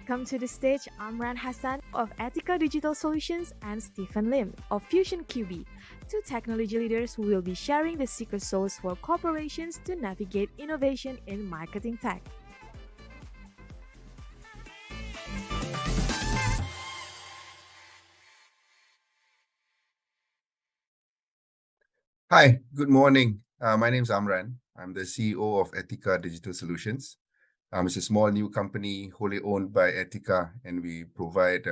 welcome to the stage Amran Hassan of Ethica Digital Solutions and Stephen Lim of Fusion QB, two technology leaders who will be sharing the secret sauce for corporations to navigate innovation in marketing tech. Hi, good morning. My name is Amran. I'm the CEO of Ethica Digital Solutions. It's a small new company wholly owned by Ethica, and we provide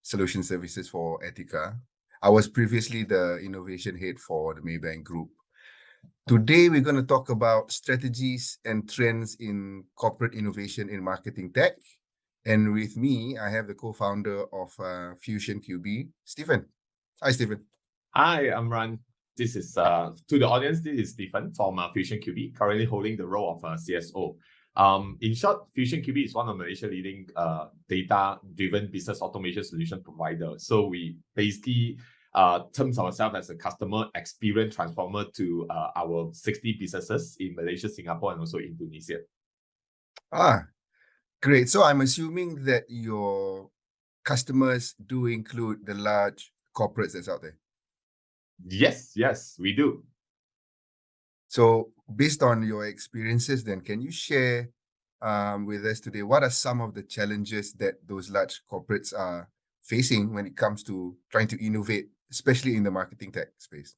solution services for Ethica. I was previously the innovation head for the Maybank Group. Today, we're going to talk about strategies and trends in corporate innovation in marketing tech. And with me, I have the co-founder of Fusion QB, Stephen. Hi, Stephen. Hi, Amran. This is to the audience. This is Stephen from Fusion QB, currently holding the role of CSO. In short, Fusion QB is one of Malaysia's leading data-driven business automation solution provider. So we basically terms ourselves as a customer experience transformer to our 60 businesses in Malaysia, Singapore, and also Indonesia. Great. So I'm assuming that your customers do include the large corporates that's out there. Yes, we do. So based on your experiences, then can you share with us today what are some of the challenges that those large corporates are facing when it comes to trying to innovate, especially in the marketing tech space?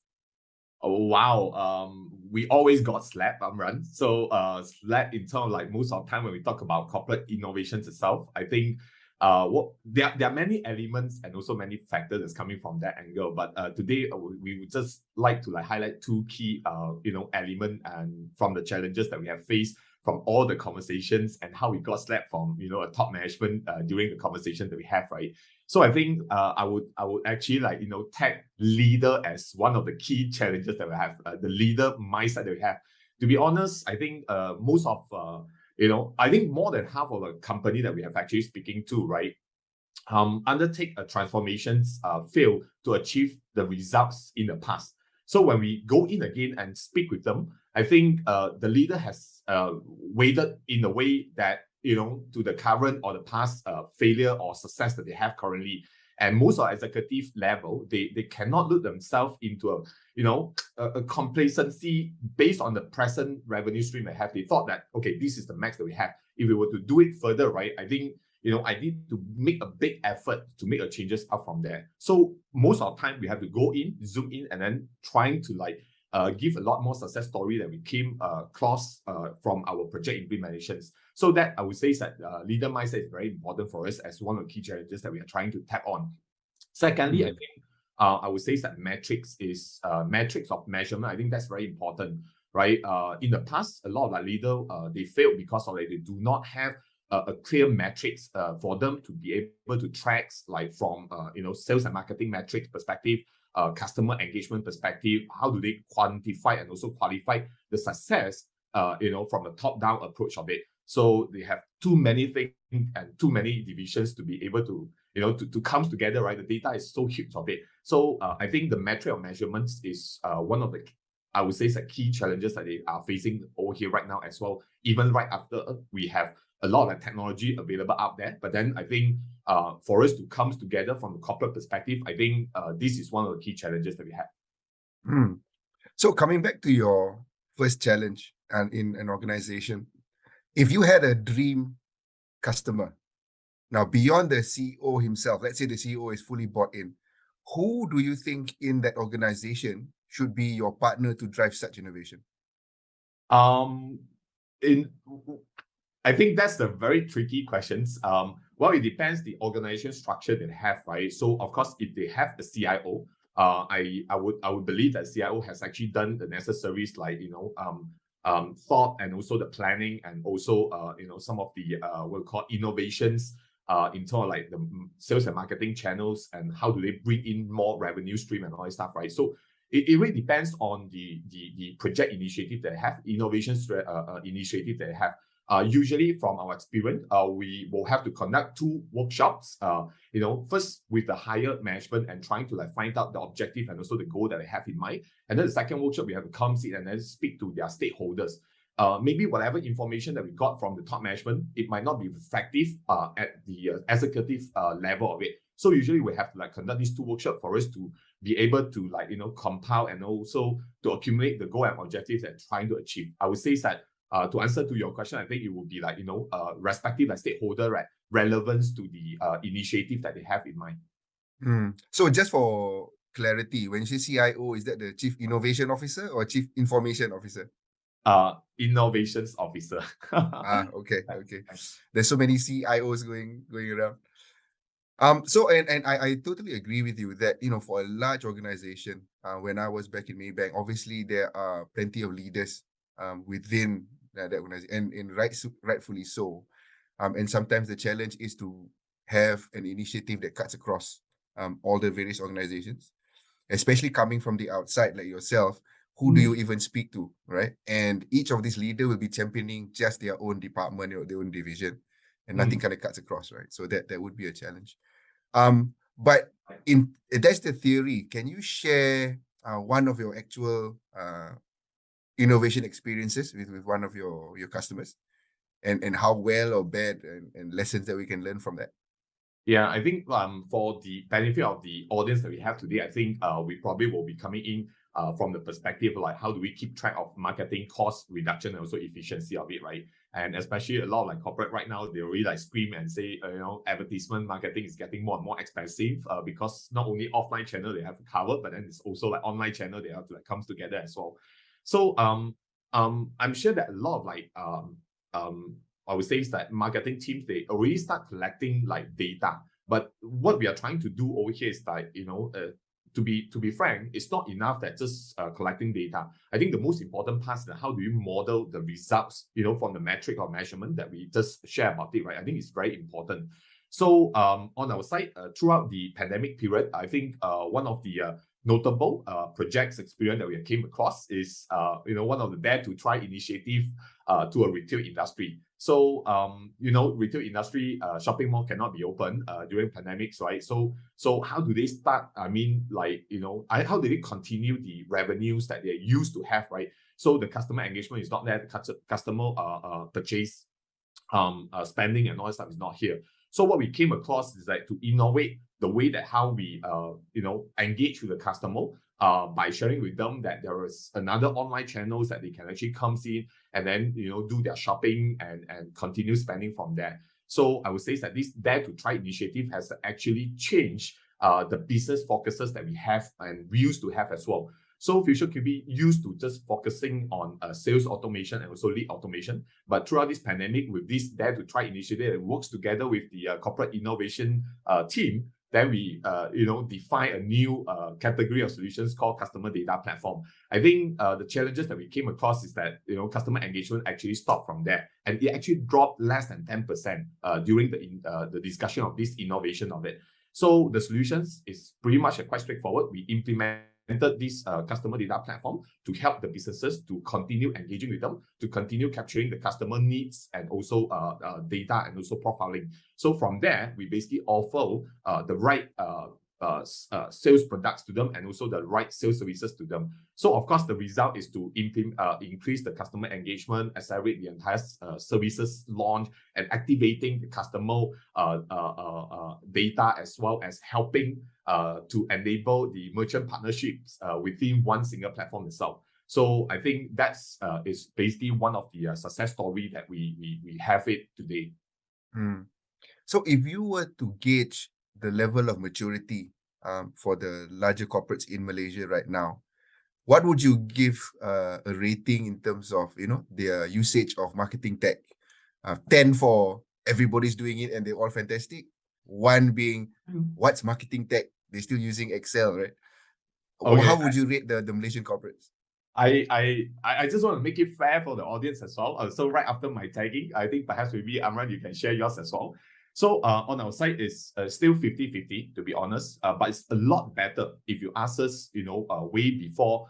Oh wow, we always got slapped, Amran. So slapped in terms of like most of the time when we talk about corporate innovations itself, I think there are many elements and also many factors that's coming from that angle. But today we would just like to highlight two key element and from the challenges that we have faced from all the conversations and how we got slapped from a top management during the conversation that we have, right? So I think I would actually tag leader as one of the key challenges that we have, the leader mindset that we have. To be honest, I think most of I think more than half of the company that we have actually speaking to, right, undertake a transformations fail to achieve the results in the past. So when we go in again and speak with them, I think the leader has weighted in a way that to the current or the past failure or success that they have currently. And most of executive level, they cannot look themselves into a complacency based on the present revenue stream they have. They thought that, okay, this is the max that we have. If we were to do it further, right, I think, I need to make a big effort to make a changes up from there. So most of the time we have to go in, zoom in, and then trying to give a lot more success story that we came across from our project implementations. So that I would say that leader mindset is very important for us as one of the key challenges that we are trying to tap on. Secondly, I think I would say that metrics of measurement. I think that's very important, right? In the past, a lot of our leaders they failed because of they do not have a clear metrics for them to be able to track from sales and marketing metrics perspective, customer engagement perspective. How do they quantify and also qualify the success from the top down approach of it? So they have too many things and too many divisions to be able to to come together, right? The data is so huge of it. So I think the metric of measurements is one of the, I would say, key challenges that they are facing over here right now as well. Even right after we have a lot of technology available out there, but then I think for us to come together from the corporate perspective, I think this is one of the key challenges that we have. So coming back to your first challenge and in an organization, if you had a dream customer, now beyond the CEO himself, let's say the CEO is fully bought in, who do you think in that organization should be your partner to drive such innovation? I think that's the very tricky questions. Well, it depends the organization structure they have, right? So of course, if they have the CIO, I would believe that CIO has actually done the necessaries thought and also the planning and also some of the what we call innovations in terms of the sales and marketing channels and how do they bring in more revenue stream and all that stuff, right? So it really depends on the project initiative they have, innovations initiative they have. Usually from our experience, we will have to conduct 2 workshops, first with the higher management and trying to find out the objective and also the goal that they have in mind. And then the second workshop, we have to come sit and then speak to their stakeholders. maybe whatever information that we got from the top management, it might not be reflective at the executive level of it. So usually we have to like conduct these 2 workshops for us to be able to like, compile and also to accumulate the goal and objectives that trying to achieve. I would say that to answer to your question, I think it would be like, respective like stakeholder, right, relevance to the initiative that they have in mind. So just for clarity, when you say CIO, is that the Chief Innovation Officer or Chief Information Officer? Innovations Officer. Okay. There's so many CIOs going around. So I totally agree with you that for a large organization, when I was back in Maybank, obviously there are plenty of leaders within that organization, and rightfully so. And sometimes the challenge is to have an initiative that cuts across all the various organizations, especially coming from the outside like yourself. Who do you even speak to, right? And each of these leaders will be championing just their own department or their own division, and nothing kind of cuts across, right? So that would be a challenge. But that's the theory. Can you share one of your actual innovation experiences with one of your customers, and how well or bad and lessons that we can learn from that? Yeah, I think for the benefit of the audience that we have today, I think we probably will be coming in from the perspective of like how do we keep track of marketing cost reduction and also efficiency of it, right? And especially a lot of like corporate right now, they really like scream and say, advertisement marketing is getting more and more expensive because not only offline channel they have to cover, but then it's also like online channel they have to like comes together as well. So I'm sure that a lot of like I would say is that marketing teams, they already start collecting like data. But what we are trying to do over here is that, to be frank, it's not enough that just collecting data. I think the most important part is that how do you model the results, from the metric or measurement that we just share about it, right? I think it's very important. So on our side, throughout the pandemic period, I think one of the notable projects experience that we came across is, one of the Dare to Try initiative to a retail industry. So, retail industry, shopping mall cannot be open during pandemics, right? So how do they start? I mean, like, how do they continue the revenues that they used to have, right? So the customer engagement is not there, the customer purchase spending and all that stuff is not here. So what we came across is that to innovate the way that how we engage with the customer by sharing with them that there is another online channels that they can actually come in and then do their shopping and continue spending from there. So I would say that this Dare to Try initiative has actually changed the business focuses that we have and we used to have as well. So FusionQB used to just focusing on sales automation and also lead automation. But throughout this pandemic, with this Dare to Try initiative, it works together with the corporate innovation team. Then we, define a new category of solutions called customer data platform. I think the challenges that we came across is that, customer engagement actually stopped from there. And it actually dropped less than 10% during the discussion of this innovation of it. So the solutions is pretty much quite straightforward. We implemented this customer data platform to help the businesses to continue engaging with them, to continue capturing the customer needs and also data and also profiling. So from there, we basically offer the right sales products to them and also the right sales services to them. So of course, the result is to increase the customer engagement, accelerate the entire services launch, and activating the customer data, as well as helping to enable the merchant partnerships within one single platform itself. So I think that's is basically one of the success story that we have it today. So if you were to gauge the level of maturity for the larger corporates in Malaysia right now, what would you give a rating in terms of their usage of marketing tech? 10 for everybody's doing it and they're all fantastic. 1 being what's marketing tech? They're still using Excel, right? Okay. How would you rate the Malaysian corporates? I just want to make it fair for the audience as well. So right after my tagging, I think perhaps maybe Amran, you can share yours as well. So on our side, it's still 50-50, to be honest, but it's a lot better if you ask us, way before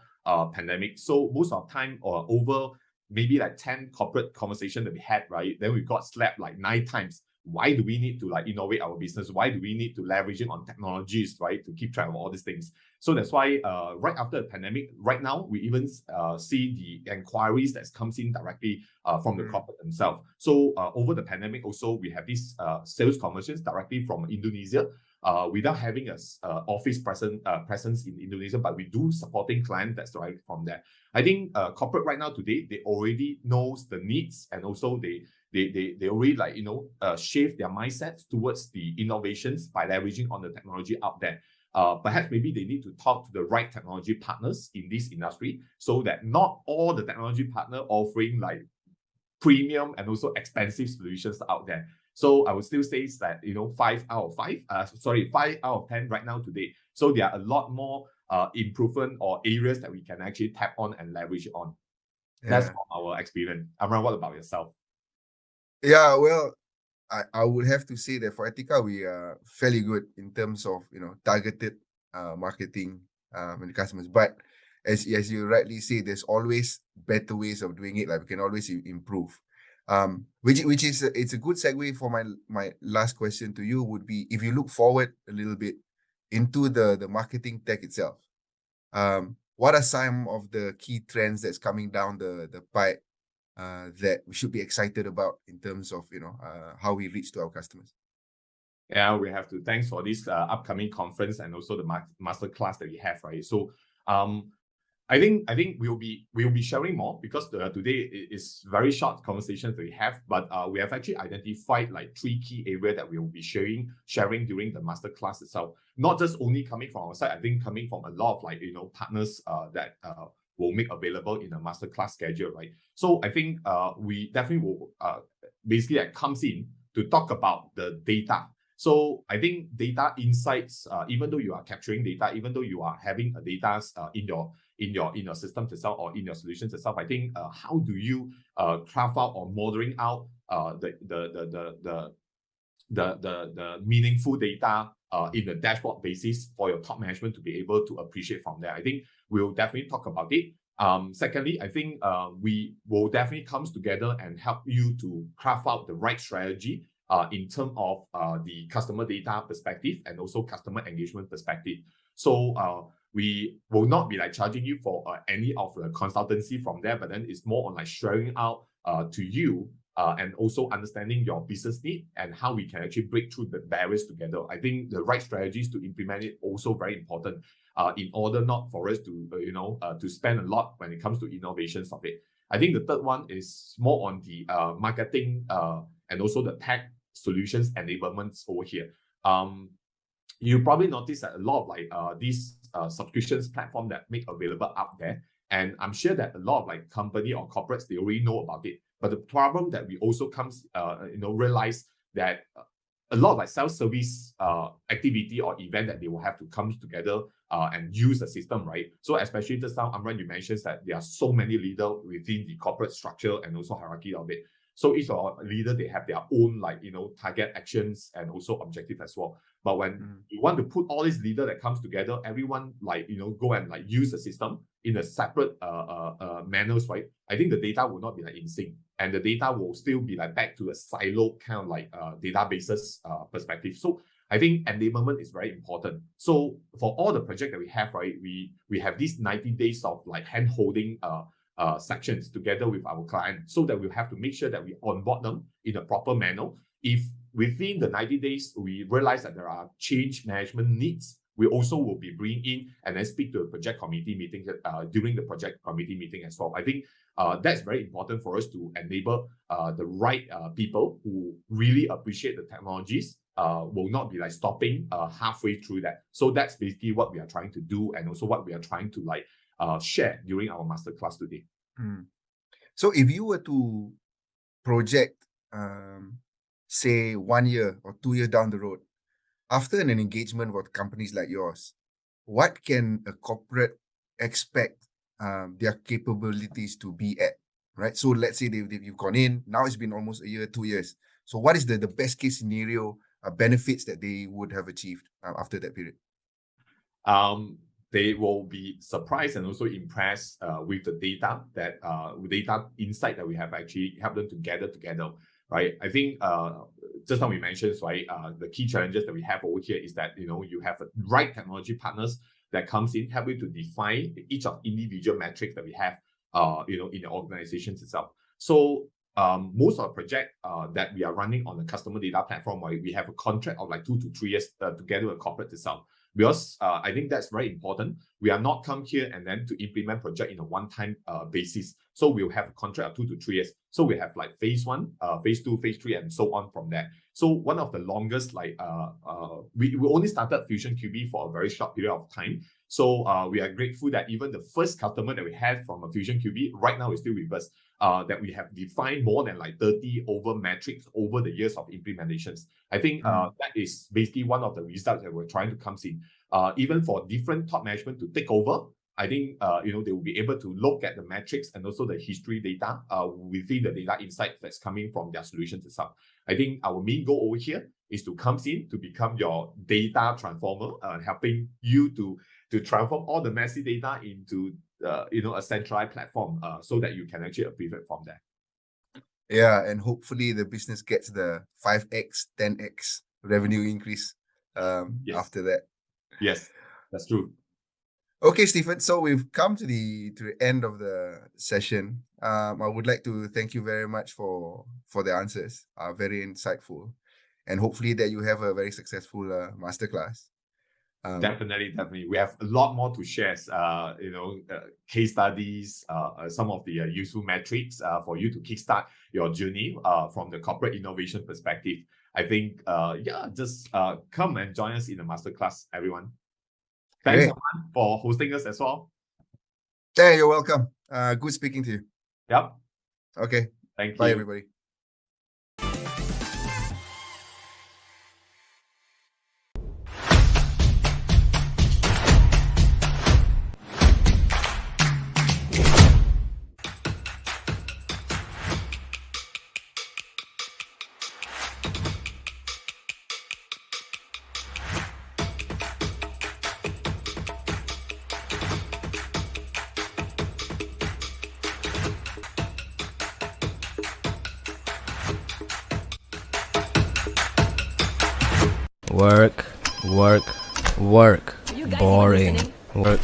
pandemic. So most of the time, or over maybe like 10 corporate conversation that we had, right? Then we got slapped like 9 times why do we need to like innovate our business? Why do we need to leverage on technologies, right, to keep track of all these things? So that's why right after the pandemic, right now, we even see the inquiries that comes in directly from the corporate themselves. So over the pandemic also, we have these sales conversions directly from Indonesia, without having a office presence in Indonesia, but we do supporting clients that's right from there. I think corporate right now today, they already knows the needs, and also they already like, shape their mindsets towards the innovations by leveraging on the technology out there. Perhaps maybe they need to talk to the right technology partners in this industry, so that not all the technology partner offering like premium and also expensive solutions out there. So I would still say that 5 out of 10 right now today. So there are a lot more improvement or areas that we can actually tap on and leverage on. That's from our experience. Amran, what about yourself? Yeah, well, I would have to say that for Etiqa, we are fairly good in terms of targeted marketing with the customers. But as you rightly say, there's always better ways of doing it. Like we can always improve. Which is it's a good segue for my last question to you would be, if you look forward a little bit into the marketing tech itself, what are some of the key trends that's coming down the pipe that we should be excited about in terms of how we reach to our customers? Yeah, we have to thanks for this upcoming conference and also the master class that we have, right? So I think we'll be sharing more, because today is very short conversations that we have, but we have actually identified like 3 key areas that we will be sharing during the master class itself. Not just only coming from our side, I think coming from a lot of like partners that will make available in the master class schedule, right? So I think we definitely will basically comes in to talk about the data. So I think data insights, even though you are capturing data, even though you are having a data in your system itself or in your solutions itself, I think how do you craft out or modeling out the meaningful data in the dashboard basis for your top management to be able to appreciate from there. I think we'll definitely talk about it. Secondly, I think we will definitely come together and help you to craft out the right strategy in terms of the customer data perspective and also customer engagement perspective. So we will not be like charging you for any of the consultancy from there, but then it's more on like sharing out to you and also understanding your business need and how we can actually break through the barriers together. I think the right strategies to implement it also very important in order not for us to to spend a lot when it comes to innovations of it. I think the third one is more on the marketing and also the tech solutions enablements over here. You probably notice that a lot of like these subscriptions platform that make available out there, and I'm sure that a lot of like company or corporates, they already know about it. But the problem that we also comes realize that a lot of like self-service activity or event that they will have to come together and use the system, right? So especially just now, Amran, you mentioned that there are so many leaders within the corporate structure and also hierarchy of it. So each leader, they have their own like target actions and also objective as well. But when you want to put all these leaders that comes together, everyone like go and like use the system in a separate manners, right? I think the data will not be like in sync, and the data will still be like back to a silo kind of like databases perspective. So I think enablement is very important. So for all the project that we have, right, we have these 90 days of like hand-holding sections together with our client, so that we'll have to make sure that we onboard them in a proper manner. If within the 90 days, we realize that there are change management needs, we also will be bringing in and then speak to a project committee meeting during the project committee meeting as well. I think that's very important for us to enable the right people who really appreciate the technologies, will not be like stopping halfway through that. So that's basically what we are trying to do, and also what we are trying to like share during our masterclass today. So if you were to project, say 1 year or 2 years down the road, after an engagement with companies like yours, what can a corporate expect their capabilities to be at, right? So let's say you've gone in, now it's been almost a year, 2 years. So what is the best case scenario benefits that they would have achieved after that period? They will be surprised and also impressed with the data data insight that we have actually helped them to gather together, right? I think just now we mentioned, right, the key challenges that we have over here is that, you have the right technology partners that comes in, help you to define each of individual metrics that we have, in the organizations itself. So most of the project that we are running on the customer data platform, right, we have a contract of like 2 to 3 years together with corporate itself. Because I think that's very important. We are not come here and then to implement project in a one-time basis. So we'll have a contract of 2 to 3 years. So we have like phase 1, phase 2, phase 3, and so on from there. So one of the longest, we only started Fusion QB for a very short period of time. So we are grateful that even the first customer that we had from a Fusion QB right now is still with us. That we have defined more than like 30 over metrics over the years of implementations. I think that is basically one of the results that we're trying to come in. Even for different top management to take over, I think they will be able to look at the metrics and also the history data within the data insight that's coming from their solutions itself. I think our main goal over here is to come in to become your data transformer, helping you to transform all the messy data into a centralized platform so that you can actually pivot from there. Yeah, and hopefully the business gets the 5x, 10x revenue increase after that. Yes, that's true. Okay, Stephen. So we've come to the end of the session. I would like to thank you very much for the answers. Very insightful, and hopefully that you have a very successful masterclass. Definitely. We have a lot more to share. Case studies, some of the useful metrics for you to kickstart your journey from the corporate innovation perspective. I think, just come and join us in the masterclass, everyone. Thanks, Amran, for hosting us as well. Yeah, you're welcome. Good speaking to you. Yep. Okay. Thank you. Bye, everybody. Work. Boring. Work.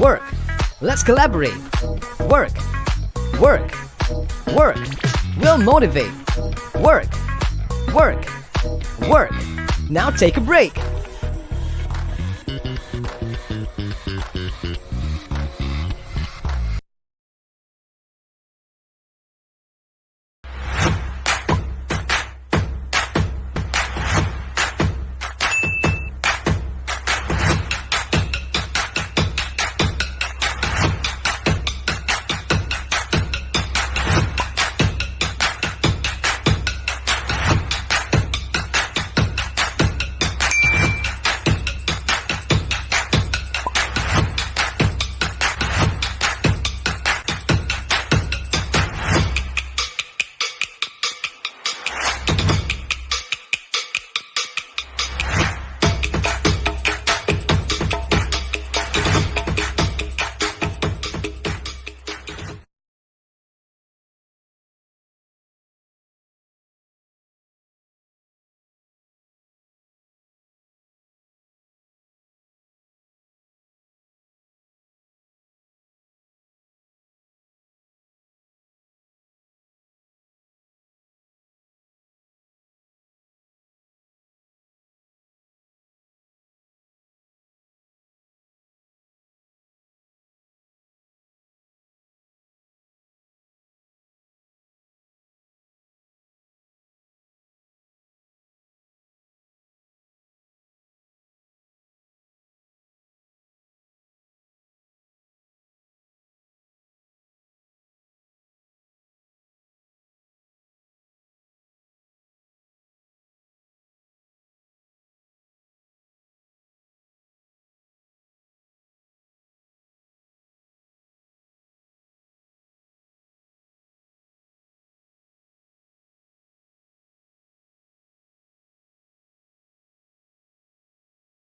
Work. Let's collaborate. Work. We'll motivate. Work. Now take a break.